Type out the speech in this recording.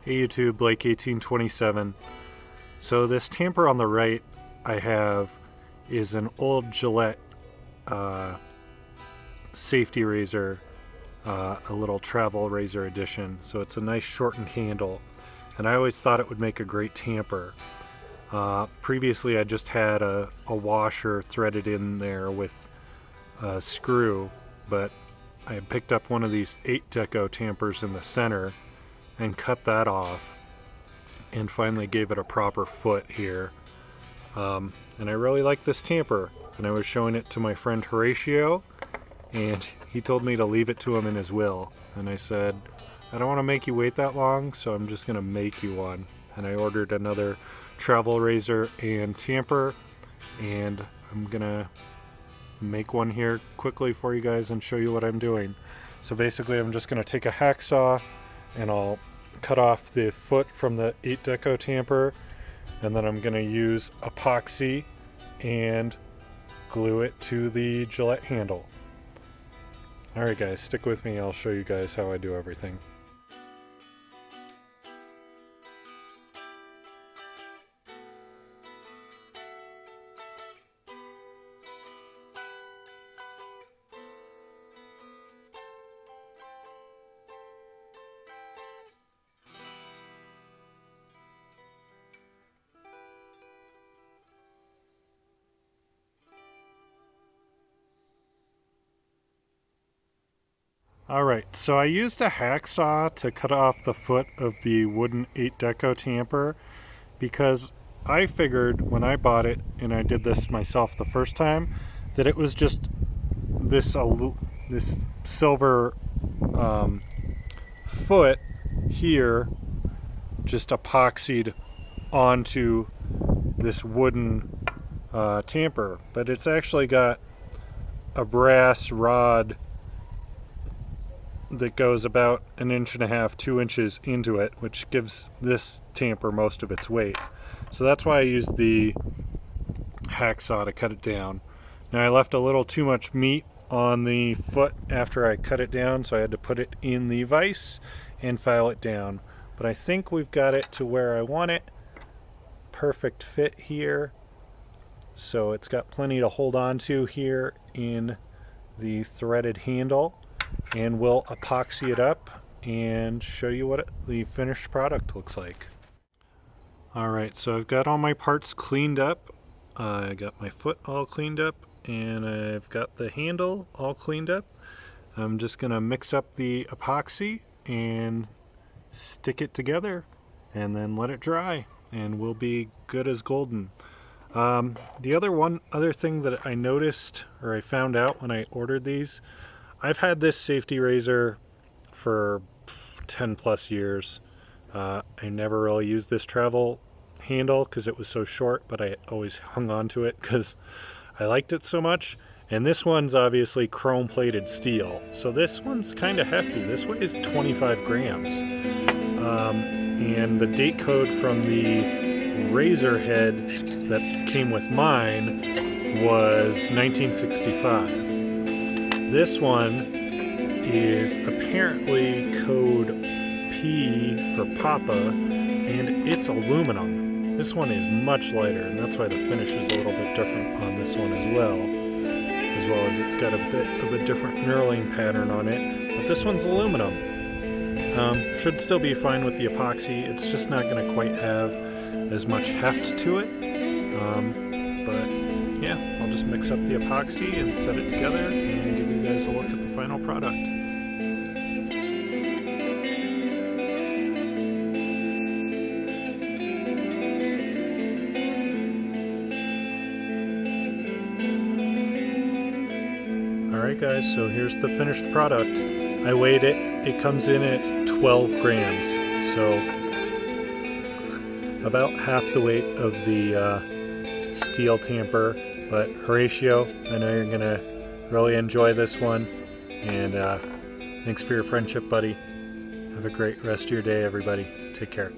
Hey YouTube, Blake 1827. So this tamper on the right I have is an old Gillette safety razor, a little travel razor edition. So it's a nice shortened handle, and I always thought it would make a great tamper. Previously I just had a washer threaded in there with a screw, but I picked up one of these 8 deco tampers in the center and cut that off and finally gave it a proper foot here. And I really like this tamper, and I was showing it to my friend Horatio, and he told me to leave it to him in his will, and I said, I don't want to make you wait that long, so I'm just gonna make you one. And I ordered another travel razor and tamper, and I'm gonna make one here quickly for you guys and show you what I'm doing. So basically I'm just gonna take a hacksaw and I'll cut off the foot from the 8 deco tamper, and then I'm going to use epoxy and glue it to the Gillette handle. Alright guys, stick with me, I'll show you guys how I do everything. Alright, so I used a hacksaw to cut off the foot of the wooden 8 deco tamper because I figured when I bought it, and I did this myself the first time, that it was just this silver foot here just epoxied onto this wooden tamper, but it's actually got a brass rod that goes about 1.5 inches, 2 inches into it, which gives this tamper most of its weight. So that's why I used the hacksaw to cut it down. Now I left a little too much meat on the foot after I cut it down, so I had to put it in the vise and file it down. But I think we've got it to where I want it. Perfect fit here. So it's got plenty to hold on to here in the threaded handle. And we'll epoxy it up and show you what the finished product looks like. Alright, so I've got all my parts cleaned up. I got my foot all cleaned up, and I've got the handle all cleaned up. I'm just going to mix up the epoxy and stick it together and then let it dry, and we'll be good as golden. The other thing that I noticed, or I found out when I ordered these, I've had this safety razor for 10 plus years. I never really used this travel handle because it was so short, but I always hung on to it because I liked it so much. And this one's obviously chrome plated steel, so this one's kind of hefty. This weighs 25 grams. And the date code from the razor head that came with mine was 1965. This one is apparently code P for Papa, and it's aluminum. This one is much lighter, and that's why the finish is a little bit different on this one as well as it's got a bit of a different knurling pattern on it, but this one's aluminum. Should still be fine with the epoxy. It's just not going to quite have as much heft to it, but yeah, I'll just mix up the epoxy and set it together and give you guys a look at the final product. Alright guys, so here's the finished product. I weighed it. It comes in at 12 grams, so about half the weight of the steel tamper. But Horatio, I know you're gonna really enjoy this one, and thanks for your friendship, buddy. Have a great rest of your day, everybody. Take care.